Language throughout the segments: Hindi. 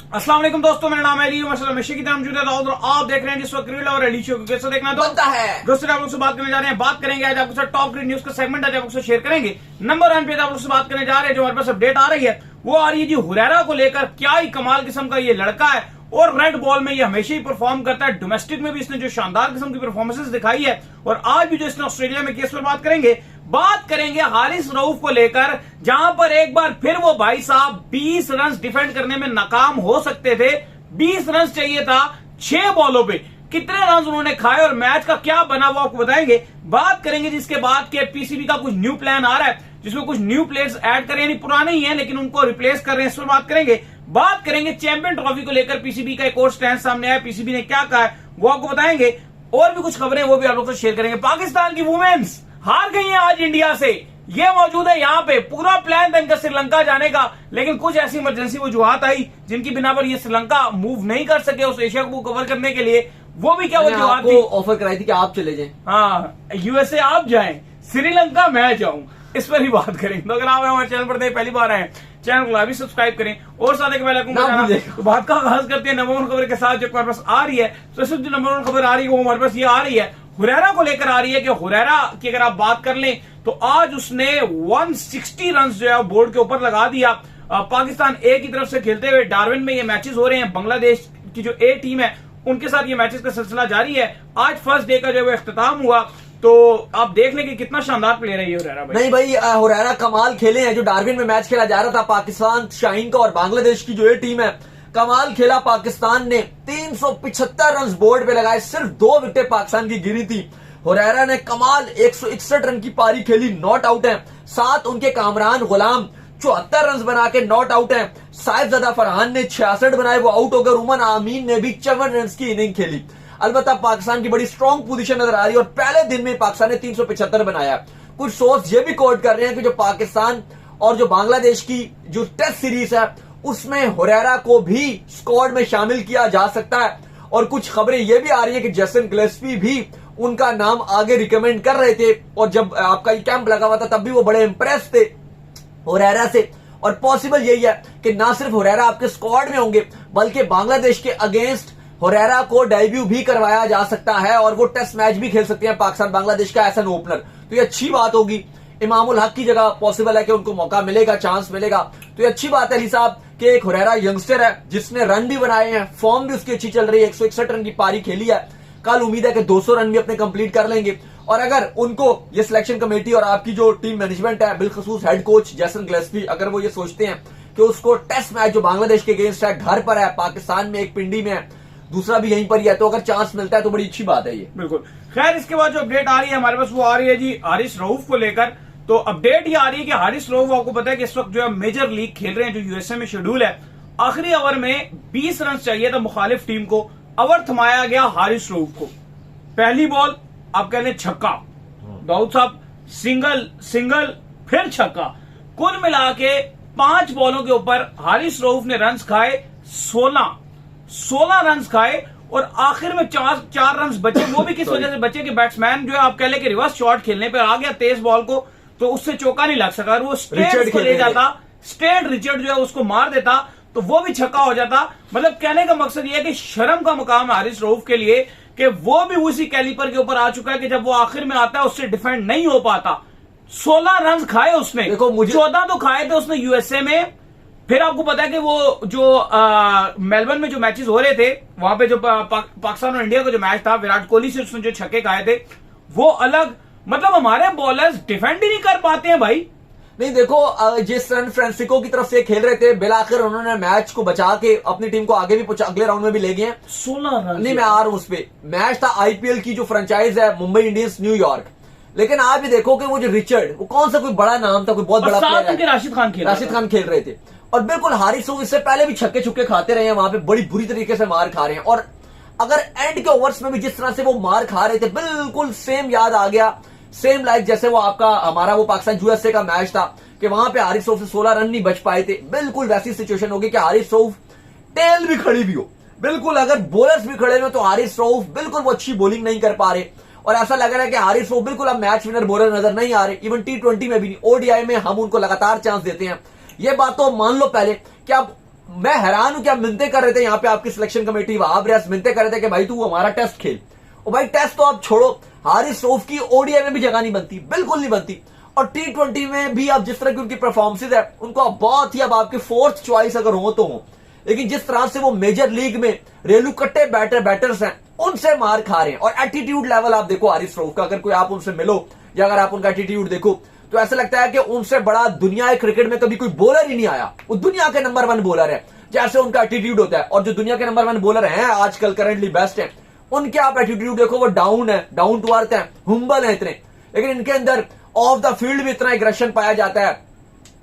अस्सलाम वालेकुम दोस्तों, मेरा नाम है अली मसला मिशी की तरह मौजूद है और आप देख रहे हैं जिस वक्त और अली शो को कैसे देखना तो बनता है। दोस्तों आप लोग से बात करने जा रहे हैं, बात करेंगे आज आपके साथ टॉप ग्रीन न्यूज का सेगमेंट आज आप लोग से शेयर करेंगे। नंबर 1 पे आप लोग से बात करने जा रहे हैं, जो हमारे पास अपडेट आ रही है वो आ रही है जी हुरैरा को लेकर। क्या ही कमाल किस्म का ये लड़का है और रेड बॉल में ये हमेशा ही परफॉर्म करता है। डोमेस्टिक में भी इसने जो शानदार किस्म की परफॉर्मेंसेस दिखाई है और आज भी जो इसने ऑस्ट्रेलिया में केस पर बात करेंगे हारिस रऊफ को लेकर, जहां पर एक बार फिर वो भाई साहब 20 रन डिफेंड करने में नाकाम हो सकते थे। 20 रन चाहिए था 6 बॉलों पे, कितने रन उन्होंने खाए और मैच का क्या बना वो आपको बताएंगे। बात करेंगे जिसके बाद के पीसीबी का कुछ न्यू प्लान आ रहा है जिसमें कुछ न्यू प्लेयर्स ऐड करें, यानी पुराने ही हैं लेकिन उनको रिप्लेस कर रहे हैं, इस पर बात करेंगे। बात करेंगे चैंपियन ट्रॉफी को लेकर पीसीबी का एक और स्टैंड सामने आया, पीसीबी ने क्या कहा है वो आपको बताएंगे और भी कुछ खबरें वो भी आप लोग से शेयर करेंगे। पाकिस्तान की वुमेन्स हार गई है आज इंडिया से, ये मौजूद है यहाँ पे। पूरा प्लान था इनका श्रीलंका जाने का, लेकिन कुछ ऐसी इमरजेंसी वजूहत आई जिनकी बिना पर ये श्रीलंका मूव नहीं कर सके उस एशिया को कवर करने के लिए। वो भी क्या वजूहत थी? ऑफर कराई थी कि आप चले जाएं। हाँ, यूएसए आप जाएं, श्रीलंका मैं जाऊं, इस पर ही बात करें। तो अगर आप हमारे चैनल पर पहली बार आए, चैनल को अभी सब्सक्राइब करें और साथ ही तो बात का आगाज करते हैं नंबर 1 खबर के साथ जो हमारे पास आ रही है। तो इस जो नंबर 1 खबर आ रही है वो हमारे पास ये आ रही है, हुरैरा को लेकर आ रही है कि हुरैरा की अगर आप बात कर लें तो आज उसने 160 रन जो है बोर्ड के ऊपर लगा दिया। पाकिस्तान ए की तरफ से खेलते हुए डार्विन में ये मैचेस हो रहे हैं। बांग्लादेश की जो ए टीम है उनके साथ ये मैचेस का सिलसिला जारी है। आज फर्स्ट डे का जो है इख्तिताम हुआ, तो आप देख लें कि कितना शानदार प्लेयर है ये हुरैरा भाई। नहीं भाई, हुरैरा कमाल खेले हैं। जो डार्विन में मैच खेला जा रहा था पाकिस्तान शाहीन का और बांग्लादेश की जो ए टीम है, कमाल खेला। पाकिस्तान ने 375 रन बोर्ड पे लगाए, सिर्फ 2 विकेट पाकिस्तान की गिरी थी। हुरैरा ने कमाल 161 रन की पारी खेली, नॉट आउट है। 7 उनके कामरान गुलाम 74 रन बना के नॉट आउट है। साहिबजादा फरहान ने 66 बनाए, वो आउट हो गए। उमन आमीन ने भी 54 रन की इनिंग खेली। अलबत्ता पाकिस्तान की बड़ी स्ट्रॉन्ग पोजीशन नजर आ रही है और पहले दिन में पाकिस्तान ने 375 बनाया। कुछ सोर्स ये भी कोट कर रहे हैं कि जो पाकिस्तान और जो बांग्लादेश की जो टेस्ट सीरीज है उसमें हुरैरा को भी स्क्वाड में शामिल किया जा सकता है। और कुछ खबरें ये भी आ रही है कि जेसन गिलेस्पी भी उनका नाम आगे रिकमेंड कर रहे थे और जब आपका ये कैंप लगा हुआ था तब भी वो बड़े इंप्रेस थे हुरैरा से। और पॉसिबल यही है कि ना सिर्फ हुरैरा आपके स्क्वाड में होंगे बल्कि बांग्लादेश के अगेंस्ट हुरैरा को डेब्यू भी करवाया जा सकता है और वो टेस्ट मैच भी खेल सकते हैं पाकिस्तान बांग्लादेश का एज एन ओपनर। तो ये अच्छी बात होगी। इमामुल हक की जगह पॉसिबल है कि उनको मौका मिलेगा, चांस मिलेगा। तो ये अच्छी बात है अली साहब कि एक हुरैरा यंगस्टर है जिसने रन भी बनाए हैं, फॉर्म भी उसकी अच्छी चल रही है। 161 रन की पारी खेली है। कल उम्मीद है कि 200 रन भी अपने कंप्लीट कर लेंगे। और अगर उनको ये सिलेक्शन कमेटी और आपकी जो टीम मैनेजमेंट है, बिलखसूस हेड कोच जेसन गिलेस्पी, अगर वो ये सोचते हैं कि उसको टेस्ट मैच जो बांग्लादेश के अगेंस्ट है, घर पर है, पाकिस्तान में एक पिंडी में है, दूसरा भी यहीं पर ही है, तो अगर चांस मिलता है तो बड़ी अच्छी बात है ये। बिल्कुल। खैर, इसके बाद जो अपडेट आ रही है हमारे पास वो आ रही है जी हारिस रऊफ को लेकर। तो अपडेट ये आ रही है कि हारिस रऊफ आपको पता है कि इस वक्त जो है मेजर लीग खेल रहे हैं, जो यूएसए में शेड्यूल है। आखिरी ओवर में 20 रन चाहिए था मुखालिफ टीम को, ओवर थमाया गया हारिस रऊफ को। पहली बॉल आप कह लें छक्का, दाऊद साहब सिंगल फिर छक्का, कुल मिला के 5 बॉलों के ऊपर हारिस रऊफ ने रन खाए 16 रन खाए और आखिर में 4 रन बचे। वो भी किस वजह से बचे कि बैट्समैन जो है आप कह लें कि रिवर्स शॉट खेलने पर आ गया तेज बॉल को, तो उससे चौका नहीं लग सका। वो स्ट्रेट ले जाता, स्ट्रेट रिचर्ड जो है उसको मार देता तो वो भी छक्का हो जाता। मतलब कहने का मकसद ये है कि शर्म का मुकाम हारिस रऊफ के लिए कि वो भी उसी कैलिपर के ऊपर आ चुका है कि जब वो आखिर में आता है उससे डिफेंड नहीं हो पाता। 16 रन खाए उसने, देखो 14 तो खाए थे उसने यूएसए में। फिर आपको पता है कि वो जो मेलबर्न में जो मैचेस हो रहे थे वहां पे जो पाकिस्तान और इंडिया का जो मैच था, विराट कोहली से उसने जो छक्के खाए थे वो अलग। मतलब हमारे बॉलर्स डिफेंड ही नहीं कर पाते हैं भाई। नहीं देखो, जिस सैन फ्रांसिस्को की तरफ से खेल रहे थे, बिलाखिर उन्होंने मैच को बचा के अपनी टीम को आगे भी पहुंचा, अगले राउंड में भी ले गए हैं। 16 रन नहीं, मैं आ रहा हूं उस पे। मैच था आईपीएल की जो फ्रेंचाइज है मुंबई इंडियंस न्यूयॉर्क। लेकिन आप भी देखो कि वो जो रिचर्ड, वो कौन सा कोई बड़ा नाम था, कोई बहुत बड़ा प्लेयर है, राशिद खान खेल रहे थे। और बिल्कुल हारिस रऊफ इससे पहले भी छक्के छुक्के खाते रहे हैं, वहां पे बड़ी बुरी तरीके से मार खा रहे हैं। और अगर एंड के ओवर्स में भी जिस तरह से वो मार खा रहे थे, बिल्कुल सेम याद आ गया, सेम लाइक जैसे वो आपका हमारा वो पाकिस्तान यूएसए का मैच था कि वहां पे हारिस रऊफ से 16 रन नहीं बच पाए थे। बिल्कुल वैसी सिचुएशन होगी कि हारिस रऊफ टेल भी खड़ी भी हो, बिल्कुल अगर बॉलर्स भी खड़े हुए तो हारिस रऊफ बिल्कुल वो अच्छी बॉलिंग नहीं कर पा रहे और ऐसा लग रहा है कि हारिस रऊफ बिल्कुल अब मैच विनर बॉलर नजर नहीं आ रहे। इवन T20 में भी नहीं, ओडीआई में हम उनको लगातार चांस देते हैं। ये बात तो मान लो पहले कि अब मैं हैरान हूं कि आप मिन्नते कर रहे थे यहां पे आपकी सिलेक्शन कमेटी वहाब रियाज मिन्नते कर रहे थे कि भाई तू हमारा टेस्ट खेल। और भाई टेस्ट तो आप छोड़ो, हारिस रऊफ की ओडीआई में भी जगह नहीं बनती, बिल्कुल नहीं बनती। और T20 में भी आप जिस तरह की उनकी परफॉर्मेंसेज है उनको आप बहुत ही अब आपकी फोर्थ चॉइस अगर हो तो हो, लेकिन जिस तरह से वो मेजर लीग में रेलू कट्टे बैटर्स हैं उनसे मार खा रहे हैं। और एटीट्यूड लेवल आप देखो हारिस रऊफ का, अगर कोई आप उनसे मिलो या अगर आप उनका एटीट्यूड देखो तो ऐसा लगता है कि उनसे बड़ा दुनिया क्रिकेट में कभी कोई बॉलर ही नहीं आया। वो दुनिया के नंबर 1 बॉलर है जैसे उनका एटीट्यूड होता है। और जो दुनिया के नंबर 1 बॉलर हैं आजकल करंटली बेस्ट है, उनके आप एटीट्यूड देखो, वो डाउन है, डाउन टू अर्थ है, हुम्बल है इतने, लेकिन इनके अंदर ऑफ द फील्ड भी इतना एग्रेशन पाया जाता है,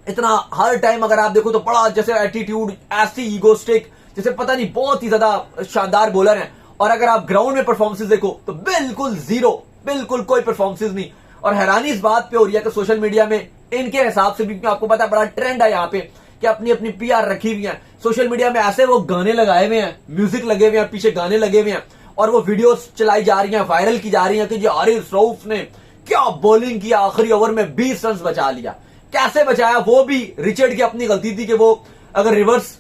इतना हर टाइम अगर आप देखो तो बड़ा जैसे एटीट्यूड, ऐसी ईगोस्टिक, जैसे पता नहीं बहुत ही ज्यादा शानदार बॉलर है। और अगर आप ग्राउंड में परफॉर्मेंसेस देखो तो बिल्कुल जीरो, बिल्कुल कोई परफॉर्मेंसेस नहीं। और हैरानी इस बात पे हो रही है कि सोशल मीडिया में इनके हिसाब से भी आपको पता है बड़ा ट्रेंड है यहाँ पे कि अपनी अपनी पीआर रखी हुई है सोशल मीडिया में, ऐसे वो गाने लगाए हुए हैं, म्यूजिक लगे हुए हैं, पीछे गाने लगे हुए हैं और वो वीडियोस चलाई जा रही हैं, वायरल की जा रही हैं कि जी हारिस रऊफ ने क्या बॉलिंग किया, आखिरी ओवर में 20 रन बचा लिया। कैसे बचाया? वो भी रिचर्ड की अपनी गलती थी कि वो अगर रिवर्स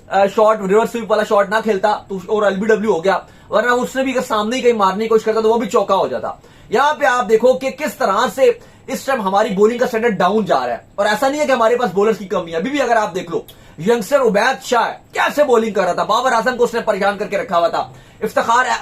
स्वीप वाला शॉट ना खेलता तो और एलबीडब्ल्यू हो गया, वरना उसने भी अगर सामने ही कहीं मारने की कोशिश करता तो वो भी चौका हो जाता। यहां पे आप देखो कि किस तरह से इस टाइम हमारी बॉलिंग का स्टैंडर्ड डाउन जा रहा है। और ऐसा नहीं है कि हमारे पास बॉलर्स की कमी है, अभी भी अगर आप देख लो यंगस्टर उबैद शाह कैसे बॉलिंग कर रहा था, बाबर आजम को उसने परेशान करके रखा हुआ था,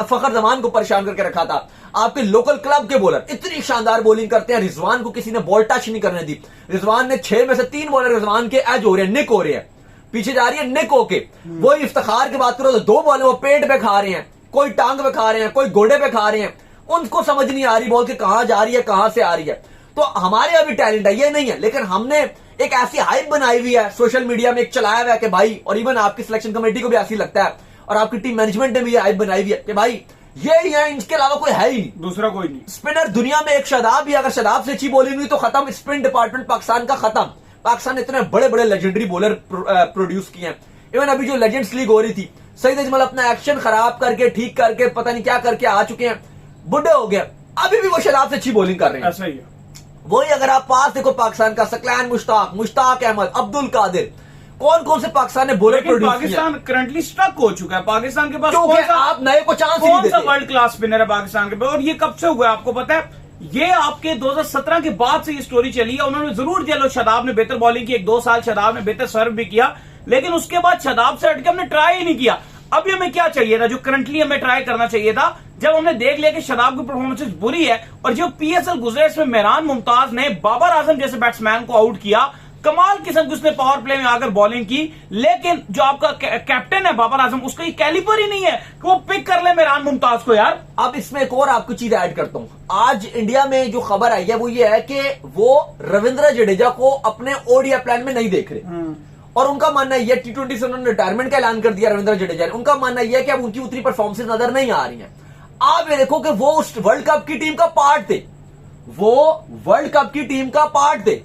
फखर जमान को परेशान करके रखा था। आपके लोकल क्लब के बॉलर इतनी शानदार बॉलिंग करते हैं, रिजवान को किसी ने बॉल टच नहीं करने दी। रिजवान ने 6 में से 3 बॉलर रिजवान के एज हो रहे हैं, निक हो रहे हैं, पीछे जा रही है निक होके। वही इफ्तिखार की बात करो तो 2 बॉल वो पेट पे खा रहे हैं, कोई टांग पे खा रहे हैं, कोई गोडे पे खा रहे हैं, उनको समझ नहीं आ रही बॉल के कहां जा रही है, कहां से आ रही है। तो हमारे अभी टैलेंट है, ये नहीं है, लेकिन हमने एक ऐसी हाइप बनाई हुई है सोशल मीडिया में, एक चलाया हुआ है कि भाई, और इवन आपकी सिलेक्शन कमेटी को भी ऐसी लगता है और आपकी टीम मैनेजमेंट ने भी हाइप बनाई हुई है कि भाई ये ही है, इनके अलावा कोई है ही नहीं, दूसरा कोई नहीं। स्पिनर दुनिया में एक शादाब ही, अगर शादाब से अच्छी बॉलिंग हुई तो खत्म, स्पिन डिपार्टमेंट पाकिस्तान का खत्म। पाकिस्तान ने इतने बड़े बड़े लेजेंडरी बॉलर प्रोड्यूस किए हैं। इवन अभी जो लेजेंड्स लीग हो रही थी, सईद अजमल अपना एक्शन खराब करके, ठीक करके, पता नहीं क्या करके आ चुके हैं, बुढ़े हो गए, अभी भी वो शादाब से अच्छी बॉलिंग कर रहे हैं। ऐसा ही है। वही अगर आप पास देखो पाकिस्तान का सकलैन मुश्ताक अहमद, अब्दुल कादिर, कौन कौन से पाकिस्तान ने बॉलर प्रोड्यूस किया। पाकिस्तान करंटली स्टक हो चुका है, पाकिस्तान के पास क्योंकि आप नए को चांस नहीं देते। कौन सा वर्ल्ड क्लास स्पिनर है पाकिस्तान के पास, और ये कब से हुआ है आपको पता है? ये आपके 2017 के बाद से ये स्टोरी चली है। उन्होंने जरूर चलो शादाब ने बेहतर बॉलिंग की, 1-2 साल शादाब ने बेहतर सर्व भी किया, लेकिन उसके बाद शादाब से हटके हमने ट्राई ही नहीं किया। अभी हमें क्या चाहिए था, जो करंटली हमें ट्राई करना चाहिए था, जब हमने देख लिया कि शादाब की परफॉर्मेंस बुरी है और जो पीएसएल गुजरे इसमें मेहरान मुमताज ने बाबर आजम जैसे बैट्समैन को आउट किया, कमाल किस्म की उसने पावर प्ले में आकर बॉलिंग की, लेकिन जो आपका कैप्टन है बाबर आजम, उसका ये कैलिबर ही नहीं है कि वो पिक कर ले मेहरान मुमताज को यार। अब इसमें एक और आपको चीज ऐड करता हूं, आज इंडिया में जो खबर आई है वो ये है कि वो रविंद्र जडेजा को अपने ओडीआई प्लान में नहीं देख रहे और उनका मानना यह T20 से उन्होंने रिटायरमेंट का ऐलान कर दिया रविंद्र जडेजा ने। उनका मानना यह है कि अब उनकी उतनी परफॉर्मेंसेस नजर नहीं आ रही हैं। आप ये देखो कि वो उस वर्ल्ड कप की टीम का पार्ट थे, वो वर्ल्ड कप की टीम का पार्ट थे,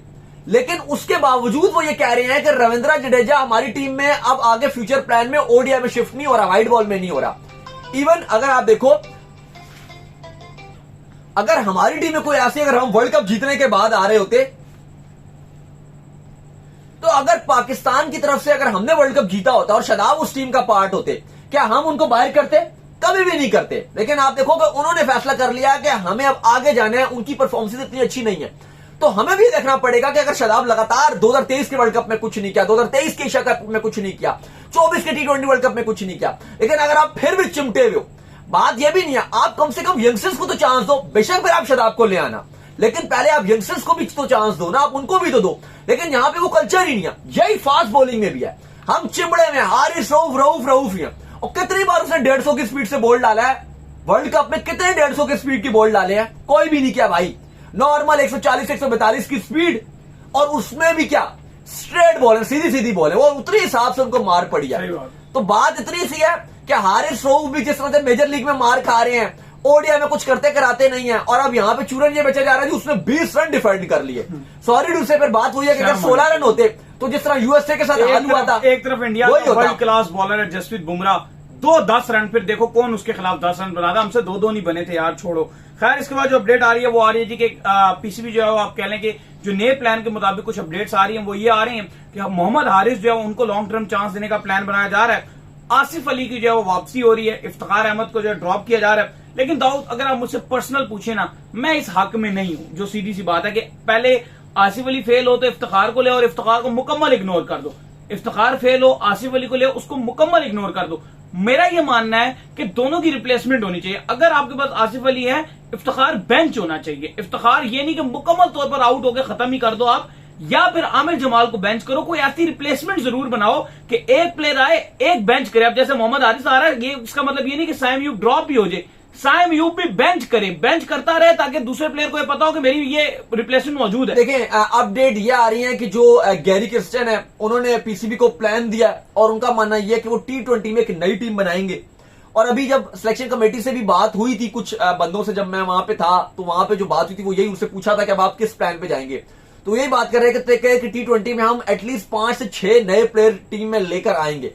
लेकिन उसके बावजूद वो ये कह रहे हैं कि रविंद्र जडेजा हमारी टीम में अब आगे फ्यूचर प्लान में ओडीआई में शिफ्ट नहीं हो रहा, वाइड बॉल में नहीं हो रहा। इवन अगर आप देखो, अगर हमारी टीम में कोई ऐसी, अगर हम वर्ल्ड कप जीतने के बाद आ रहे होते, तो अगर पाकिस्तान की तरफ से अगर हमने वर्ल्ड कप जीता होता और शादाब उस टीम का पार्ट होते, क्या हम उनको बाहर करते? कभी भी नहीं करते। लेकिन आप देखो कि उन्होंने फैसला कर लिया कि हमें अब आगे जाना है, उनकी परफॉर्मेंस इतनी अच्छी नहीं है, तो हमें भी देखना पड़ेगा कि अगर शादाब लगातार 2023 के वर्ल्ड कप में कुछ नहीं किया, 2023 के एशिया कप में कुछ नहीं किया, 24 के T20 वर्ल्ड कप में कुछ नहीं किया, लेकिन अगर आप फिर भी चिमटे हुए हो, बात यह भी नहीं है, आप कम से कम यंगस्टर्स को तो चांस दो, बेशक फिर आप शादाब को ले आना, लेकिन पहले आप यंगस्टर्स को भी तो चांस दो ना, आप उनको भी तो दो। लेकिन यहां पे वो कल्चर ही नहीं है। यही फास्ट बॉलिंग में भी है, हम चिमड़े में हारिस रऊफ ही है। और कितनी बार उसने 150 की स्पीड से बॉल डाला है वर्ल्ड कप में, कितने 150 की स्पीड की बॉल डाले हैं? कोई भी नहीं किया भाई, नॉर्मल 140-142 की स्पीड, और उसमें भी क्या स्ट्रेट बॉल है, सीधी सीधी बॉल है, वो उतनी हिसाब से उनको मार पड़ी है। तो बात इतनी सी है कि हारिस रऊफ भी जिस तरह से मेजर लीग में मार खा रहे हैं, ओडीआई में कुछ करते कराते नहीं है, और अब यहां पे चूरन ये बेचा जा रहा है, उसने 20 रन डिफेंड कर लिए। सॉरी टू से, फिर बात हुई है कि अगर 16 रन होते तो जिस तरह यूएसए के साथ हाल हुआ था, एक तरफ इंडिया का वर्ल्ड क्लास बॉलर है जसप्रीत बुमराह, 10 रन, फिर देखो कौन उसके खिलाफ 10 रन बनाता, हमसे 2-2 नहीं बने थे यार, छोड़ो। खैर इसके बाद जो अपडेट आ रही है वो आ रही है जी कि पीसीबी जो है वो आप कह लें कि जो नए प्लान के मुताबिक कुछ अपडेट्स आ रही हैं वो ये आ रही हैं कि मोहम्मद हारिस जो है उनको लॉन्ग टर्म चांस देने का प्लान बनाया जा रहा है। आसिफ अली की जो है वो वापसी हो रही है, इफ्तिखार अहमद को जो है ड्रॉप किया जा रहा है। लेकिन दाऊद अगर आप मुझसे पर्सनल पूछे ना, मैं इस हक में नहीं हूं। जो सीधी सी बात है कि पहले आसिफ अली फेल हो तो इफ्तिखार को ले और इफ्तिखार को मुकम्मल इग्नोर कर दो, इफ्तिखार फेल हो आसिफ अली को ले उसको मुकम्मल इग्नोर कर दो। मेरा यह मानना है कि दोनों की रिप्लेसमेंट होनी चाहिए। अगर आपके पास आसिफ अली है, इफ्तिखार बेंच होना चाहिए। इफ्तिखार ये नहीं कि मुकम्मल तौर पर आउट होकर खत्म ही कर दो आप, या फिर आमिर जमाल को बेंच करो। कोई ऐसी रिप्लेसमेंट जरूर बनाओ कि एक प्लेयर आए एक बेंच करे। अब जैसे मोहम्मद हारिस आ रहा है, ये इसका मतलब ये नहीं कि साइम यूब ड्रॉप भी हो जाए, साइम यूब भी बेंच करे, बेंच करता रहे ताकि दूसरे प्लेयर को ये पता हो कि मेरी ये रिप्लेसमेंट मौजूद है। देखिए अपडेट ये आ रही है कि जो गैरी क्रिस्टियन है उन्होंने पीसीबी को प्लान दिया और उनका मानना यह है कि वो T20 में एक नई टीम बनाएंगे। और अभी जब सिलेक्शन कमेटी से भी बात हुई थी कुछ बंदों से, जब मैं वहां पे था तो वहां पे जो बात हुई थी वो यही उससे पूछा था कि अब आप किस प्लान पे जाएंगे, तो यही बात कर रहे हैं कि T20 में हम एटलीस्ट 5 से 6 नए प्लेयर टीम में लेकर आएंगे।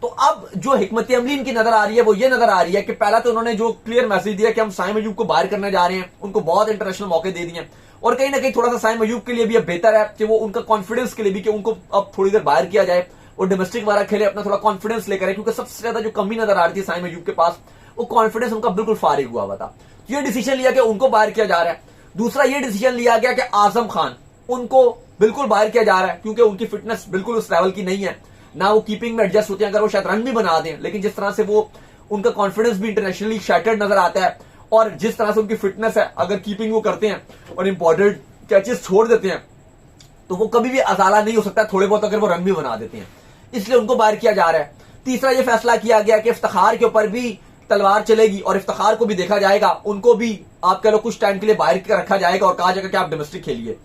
तो अब जो हिकमत अमली इनकी नजर आ रही है वो ये नजर आ रही है कि पहला तो उन्होंने जो क्लियर मैसेज दिया कि हम साइम अयूब को बाहर करने जा रहे हैं, उनको बहुत इंटरनेशनल मौके दे दिए और कहीं ना कहीं थोड़ा सा साइम अयूब के लिए भी अब बेहतर है कि वो उनका कॉन्फिडेंस के लिए भी कि उनको अब थोड़ी देर बाहर किया जाए और डोमेस्टिक वाला खेले, अपना थोड़ा कॉन्फिडेंस लेकर, क्योंकि सबसे ज्यादा जो कमी नजर आ रही थी साइम अयूब के पास वो कॉन्फिडेंस उनका बिल्कुल फारिग हुआ था। ये डिसीजन लिया कि उनको बाहर किया जा रहा है। दूसरा ये डिसीजन लिया गया कि आजम खान उनको बिल्कुल बाहर किया जा रहा है क्योंकि उनकी फिटनेस बिल्कुल उस लेवल की नहीं है, ना वो कीपिंग में एडजस्ट होते हैं। अगर वो शायद रन भी बना दें, लेकिन जिस तरह से वो उनका कॉन्फिडेंस भी इंटरनेशनली शैटर्ड नजर आता है और जिस तरह से उनकी फिटनेस है, अगर कीपिंग वो करते हैं और इंपॉर्टेंट कैचेस छोड़ देते हैं तो वो कभी भी अजाला नहीं हो सकता थोड़े बहुत अगर वो रन भी बना देते हैं, इसलिए उनको बाहर किया जा रहा है। तीसरा ये फैसला किया गया कि इफ्तिखार के ऊपर भी तलवार चलेगी और इफ्तिखार को भी देखा जाएगा, उनको भी आप कह लो कुछ टाइम के लिए बाहर रखा जाएगा और कहा जाएगा कि आप डोमेस्टिक खेलिए।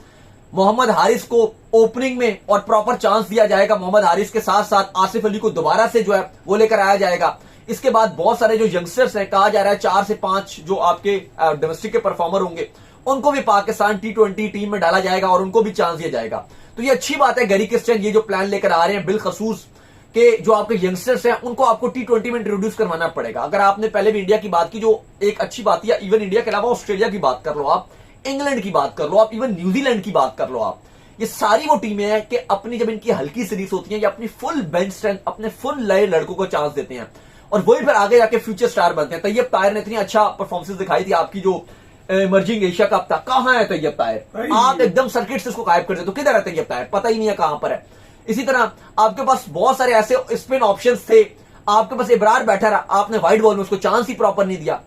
मोहम्मद हारिस को ओपनिंग में और प्रॉपर चांस दिया जाएगा। मोहम्मद हारिस के साथ साथ आसिफ अली को दोबारा से जो है वो लेकर आया जाएगा। इसके बाद बहुत सारे जो यंगस्टर्स हैं, कहा जा रहा है 4 से 5 जो आपके डोमेस्टिक के परफॉर्मर होंगे उनको भी पाकिस्तान T20 टीम में डाला जाएगा और उनको भी चांस दिया जाएगा। तो ये अच्छी बात है। गैरी क्रिस्टियन ये जो प्लान लेकर आ रहे हैं, बिलखसूस के जो आपके यंगस्टर्स हैं उनको आपको T20 में इंट्रोड्यूस करवाना पड़ेगा। अगर आपने पहले भी इंडिया की बात की, जो एक अच्छी बात है, इवन इंडिया के अलावा ऑस्ट्रेलिया की बात कर लो आप, इंग्लैंड की बात कर लो आप, इवन न्यूजीलैंड की बात कर लो आप, ये सारी वो टीमें हैं कि अपनी जब इनकी हल्की सीरीज होती है या अपनी फुल बेंच स्ट्रेंथ, अपने फुल नए लड़कों को चांस देते हैं और वही फिर आगे जाके फ्यूचर स्टार बनते हैं। तैयब ताहिर ने इतनी अच्छा परफॉर्मेंस दिखाई थी, आपकी जो इमर्जिंग एशिया कप था, कहां है तैयब ताहिर? आप एकदम सर्किट से उसको गायब कर देते, तो किधर है तैयब ताहिर? पता ही नहीं है कहां पर है। इसी तरह आपके पास बहुत सारे ऐसे स्पिन ऑप्शंस थे, आपके पास इब्रार बैठा रहा, आपने वाइड बॉल में उसको चांस ही प्रॉपर नहीं दिया।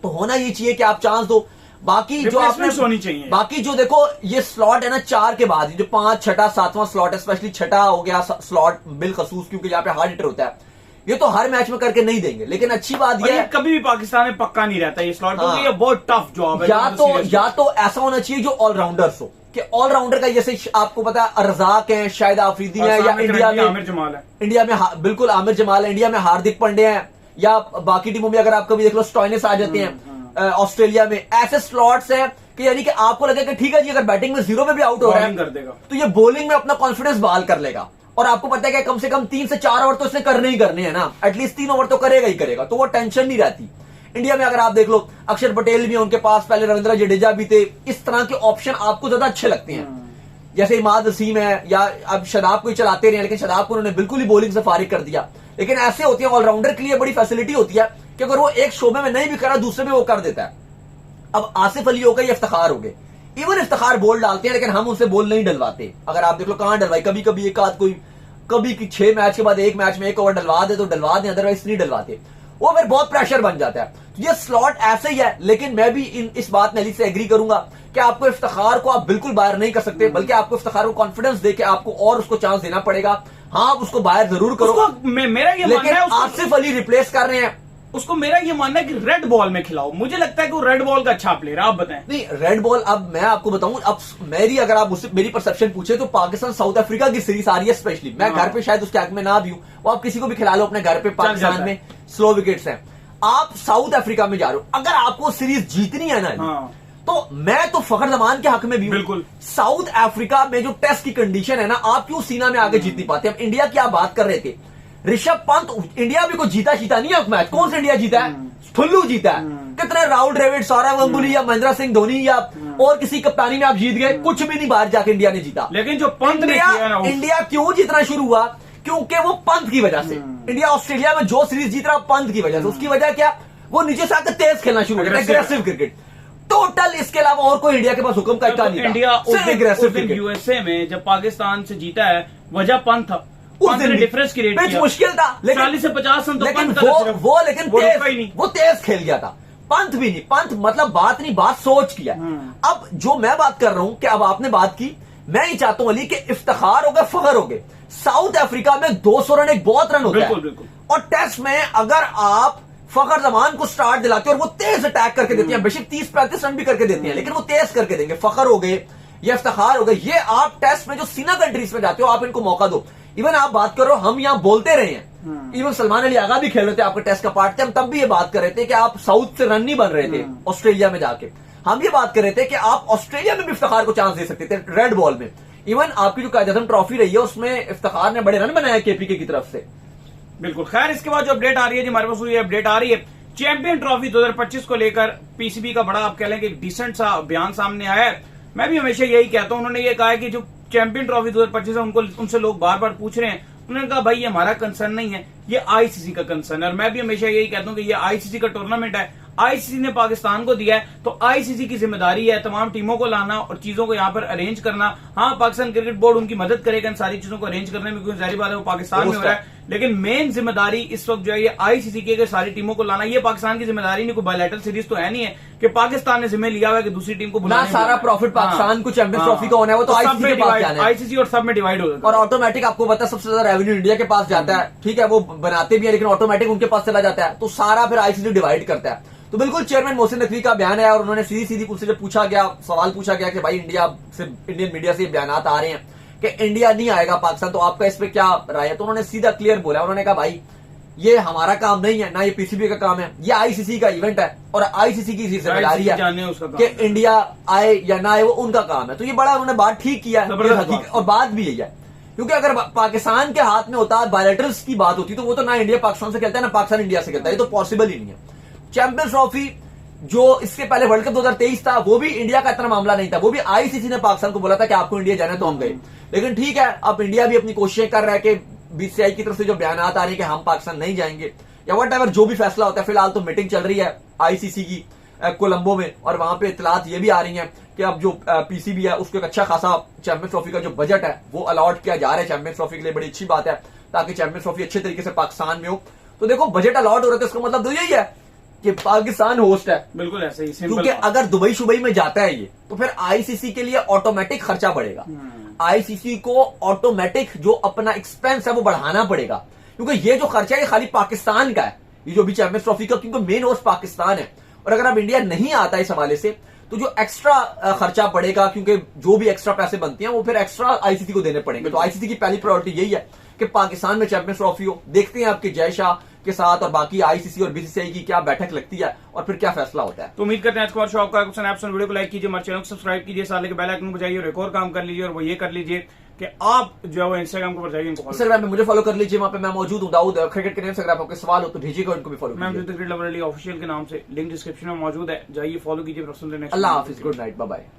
तो होना ये चाहिए कि आप चांस दो। बाकी जो आपने होनी चाहिए, बाकी जो देखो ये स्लॉट है ना 4 के बाद जो 5, 6, 7वां स्लॉट है, स्पेशली 6 हो गया स्लॉट बिलखसूस क्योंकि यहाँ पे हार्ड हिटर होता है, ये तो हर मैच में करके नहीं देंगे। लेकिन अच्छी बात यह है कभी भी पाकिस्तान में पक्का नहीं रहता ये स्लॉट, क्योंकि ये बहुत टफ जॉब है। या तो ऐसा होना चाहिए जो ऑलराउंडर्स हो, कि ऑलराउंडर का जैसे आपको पता है रजाक है, शाहिद आफरीदी है, या इंडिया में आमिर जमाल है, इंडिया में बिल्कुल आमिर जमाल है, इंडिया में हार्दिक पांड्या है, या बाकी टीमों में अगर आप कभी देख लो स्टॉइनिस आ जाते हैं ऑस्ट्रेलिया में। ऐसे स्लॉट्स है कि यानी कि आपको लगेगा कि ठीक है जी अगर बैटिंग में 0 पे भी आउट हो रहा है कर देगा तो ये बॉलिंग में अपना कॉन्फिडेंस बहाल कर लेगा। और आपको पता है कि कम से कम 3 से 4 ओवर तो इसने करने ही करने हैं ना, एटलीस्ट 3 ओवर तो करेगा ही करेगा, तो वो टेंशन नहीं रहती। इंडिया में अगर आप देख लो अक्षर पटेल भी है उनके पास, पहले रविंद्र जडेजा भी थे, इस तरह के ऑप्शन आपको ज्यादा अच्छे लगते हैं। जैसे इमाद वसीम है, या अब शदाब को ही चलाते रहे, लेकिन शदाब को उन्होंने बिल्कुल ही बॉलिंग से फारिग कर दिया। लेकिन ऐसे होते हैं ऑलराउंडर के लिए बड़ी फैसिलिटी होती है कि अगर वो एक शोबे में नहीं भी करा दूसरे में वो कर देता है। अब आसिफ अली हो गए, इफ्तिखार हो गए, इवन इफ्तिखार बॉल डालते हैं लेकिन हम उनसे बॉल नहीं डलवाते। अगर आप देख लो कहां डलवाई, कभी कभी एक आध कोई, कभी की 6 मैच के बाद एक मैच में 1 ओवर डलवा दे तो डलवा दे, अदरवाइज नहीं डलवाते, वो फिर बहुत प्रेशर बन जाता है। तो ये स्लॉट ऐसे ही है, लेकिन मैं भी इस बात में अली से एग्री करूंगा कि आपको इफ्तिखार को आप बिल्कुल बाहर नहीं कर सकते, बल्कि आपको इफ्तिखार को कॉन्फिडेंस देके आपको और उसको चांस देना पड़ेगा। हाँ आप उसको बाहर जरूर करो, मेरा ये लेकिन मानना है आसिफ अली रिप्लेस कर रहे हैं उसको। मेरा ये मानना है कि रेड बॉल में खिलाओ, मुझे लगता है कि वो रेड बॉल का अच्छा प्लेयर है। आप बताएं। नहीं रेड बॉल, अब मैं आपको बताऊं, अब मेरी अगर आप उससे मेरी परसेप्शन पूछे तो पाकिस्तान साउथ अफ्रीका की सीरीज आ रही है स्पेशली, मैं घर पे शायद उसके हक में ना भी हूं, वो आप किसी को भी खिला लो अपने घर पे, पाकिस्तान में स्लो विकेट्स हैं, आप साउथ अफ्रीका में जा रहे हो, अगर आपको सीरीज जीतनी है ना तो मैं तो फखर जमान के हक में भी हूं। बिल्कुल साउथ अफ्रीका में जो टेस्ट की कंडीशन है ना, आप क्यों सीना में आगे जीत नहीं पाते? अब इंडिया की आप बात कर रहे थे, ऋषभ पंत, इंडिया भी कोई जीता नहीं है मैच, कौन सा इंडिया जीता है? ठुल्लू जीता है कि कितने राहुल द्रविड़, सौरव गांगुली या महेंद्र सिंह धोनी या और किसी कप्तानी में आप जीत गए, कुछ भी नहीं बाहर जाके इंडिया ने जीता। लेकिन जो पंत ने किया ना, इंडिया क्यों जीतना शुरू हुआ? क्योंकि वो पंत की वजह से। इंडिया ऑस्ट्रेलिया में जो सीरीज जीत रहा पंत की वजह से। उसकी वजह क्या? वो नीचे से आकर तेज खेलना शुरू हो गया, एग्रेसिव क्रिकेट टोटल। इसके अलावा और कोई इंडिया के पास हुक्म का इक्का नहीं था। इंडिया सिर्फ एग्रेसिव क्रिकेट। यूएसए में जब पाकिस्तान से जीता है, वजह पंत था। उस दिन डिफरेंस क्रिएट किया, मुश्किल था, लेकिन 40 से 50 रन तो लेकिन पंत का सिर्फ। लेकिन वो रुका ही नहीं। वो तेज खेल गया था। पंत भी नहीं, पंत मतलब बात नहीं, बात सोच किया। अब जो मैं बात कर रहा हूं कि अब आपने बात की, मैं ही चाहता हूं अली कि इफ्तिखार हो गए, फखर हो गए। साउथ अफ्रीका में 200 रन एक बहुत रन होता है, और टेस्ट में अगर आप फखर जमान को स्टार्ट दिलाते हैं और वो तेज अटैक करके देती हैं, बेशक 30-35 रन भी करके देती हैं, लेकिन वो तेज करके देंगे। फखर हो गए, ये इफ्तिखार हो गए। ये आप टेस्ट में जो सीना कंट्रीज में जाते हो, आप इनको मौका दो। इवन आप बात करो, हम यहां बोलते रहे हैं, इवन सलमान अली आगा भी खेल रहे थे आपके टेस्ट का पार्ट थे, हम तब भी ये बात कर रहे थे कि आप साउथ से रन नहीं बन रहे थे ऑस्ट्रेलिया में जाके। हम ये बात कर रहे थे कि आप ऑस्ट्रेलिया में भी इफ्तिखार को चांस दे सकते थे रेड बॉल में। इवन आपकी जो कायद आज़म ट्रॉफी रही है, उसमें इफ्तिखार ने बड़े रन बनाए केपीके की तरफ से। बिल्कुल। खैर, इसके बाद जो अपडेट आ रही है जी, हमारे पास ये अपडेट आ रही है, चैंपियन ट्रॉफी 2025 को लेकर पीसीबी का बड़ा, आप कह लें कि एक डिसेंट सा बयान सामने आया है। मैं भी हमेशा यही कहता हूं, उन्होंने ये कहा है कि जो चैंपियन ट्रॉफी 2025 है, उनसे लोग बार बार पूछ रहे हैं। उन्होंने कहा भाई ये हमारा कंसर्न नहीं है, ये आईसीसी का कंसर्न है। और मैं भी हमेशा यही कहता हूं कि ये आईसीसी का टूर्नामेंट है, आईसीसी ने पाकिस्तान को दिया है, तो आईसीसी की जिम्मेदारी है तमाम टीमों को लाना और चीजों को यहां पर अरेंज करना। हाँ, पाकिस्तान क्रिकेट बोर्ड उनकी मदद करेगा इन सारी चीजों को अरेंज करने में, क्योंकि जाहिर बात है वो पाकिस्तान में हो रहा है। लेकिन मेन जिम्मेदारी इस वक्त जो है ये आईसीसी की है, सारी टीमों को लाना। ये पाकिस्तान की जिम्मेदारी नहीं, कोई बायलैटरल सीरीज तो है नहीं है कि पाकिस्तान ने जिम्मे लिया हुआ है कि दूसरी टीम को बुलाना, सारा प्रॉफिट पाकिस्तान को चैंपियंस ट्रॉफी का होना है, वो तो आईसीसी के पास जाना है। आईसीसी और सब में डिवाइड होगा, और ऑटोमेटिक आपको पता है सबसे ज्यादा रेवेन्यू इंडिया के पास जाता है। ठीक है, वो बनाते भी है, लेकिन ऑटोमेटिक उनके पास चला जाता है, तो सारा फिर आईसीसी डिवाइड करता है। तो बिल्कुल चेयरमैन मोहसिन नकवी का बयान है, और उन्होंने सीधी उनसे जब पूछा गया, सवाल पूछा गया कि भाई इंडियन मीडिया से बयान आ रहे हैं कि इंडिया नहीं आएगा पाकिस्तान, तो आपका इस पे क्या राय है? तो उन्होंने सीधा क्लियर बोला, उन्होंने कहा भाई ये हमारा काम नहीं है, ना ये पीसीबी का काम है, ये आईसीसी का इवेंट है, और आईसीसी की जिम्मेदारी है कि इंडिया आए या ना आए, वो उनका काम है। तो ये बड़ा उन्होंने बात ठीक किया है, और बात भी यही है, क्योंकि अगर पाकिस्तान के हाथ में होता, बायलैटरल्स की बात होती, तो वो तो ना इंडिया पाकिस्तान से खेलता है, ना पाकिस्तान इंडिया से खेलता है, ये तो पॉसिबल ही नहीं है। चैंपियंस ट्रॉफी जो इसके पहले वर्ल्ड कप 2023 था, वो भी इंडिया का इतना मामला नहीं था, वो भी आईसीसी ने पाकिस्तान को बोला था कि आपको इंडिया जाना है, तो हम गए। लेकिन ठीक है, अब इंडिया भी अपनी कोशिशें कर रहा है कि बीसीसीआई की तरफ से जो बयान आ रहे हैं कि हम पाकिस्तान नहीं जाएंगे, या वट एवर जो भी फैसला होता है। फिलहाल तो मीटिंग चल रही है आईसीसी की कोलंबो में, और वहां पे इतलात ये भी आ रही है कि अब जो पीसीबी है उसको एक अच्छा खासा चैंपियंस ट्रॉफी का जो बजट है वो अलॉट किया जा रहा है चैंपियंस ट्रॉफी के लिए। बड़ी अच्छी बात है, ताकि चैंपियंस ट्रॉफी अच्छे तरीके से पाकिस्तान में हो। तो देखो, बजट अलॉट हो रहा है, तो इसका मतलब तो यही है कि पाकिस्तान होस्ट है। बिल्कुल ऐसे ही, क्योंकि अगर दुबई शुबई में जाता है ये, तो फिर आईसीसी के लिए ऑटोमेटिक खर्चा बढ़ेगा। आईसीसी को ऑटोमेटिक जो अपना एक्सपेंस है वो बढ़ाना पड़ेगा, क्योंकि ये जो खर्चा है ये खाली पाकिस्तान का है, ये जो भी चैंपियंस ट्रॉफी का, क्योंकि मेन होस्ट पाकिस्तान है। और अगर अब इंडिया नहीं आता इस हवाले से, तो जो एक्स्ट्रा खर्चा पड़ेगा, क्योंकि जो भी एक्स्ट्रा पैसे बनते हैं वो फिर एक्स्ट्रा आईसीसी को देने पड़ेंगे। तो आईसीसी की पहली प्रायोरिटी यही है कि पाकिस्तान में चैंपियंस ट्रॉफी हो। देखते हैं आपके जय शाह के साथ और बाकी आईसीसी और बीसीसीआई की क्या बैठक लगती है और फिर क्या फैसला होता है। तो उम्मीद करते हैं आज का शो आपका वीडियो को लाइक कीजिए, हमारे चैनल को सब्सक्राइब कीजिए, साले के बेल आइकन को बजाइए और एक और काम कर लीजिए, और वो ये कर लीजिए कि आप जो है वो इंस्टाग्राम को जाइए, इंस्टाग्राम में मुझे फॉलो कर लीजिए, वहां पे मैं मौजूद हूं, दाऊद क्रिकेट के इंस्टाग्राम पे सवाल हो तो भेजिएगा, उनको भी फॉलो कीजिए। मैं ऑफिशियल के नाम से लिंक डिस्क्रिप्शन में मौजूद है, जाइए फॉलो कीजिए। अल्लाह हाफिज, गुड नाइट, बाय बाय।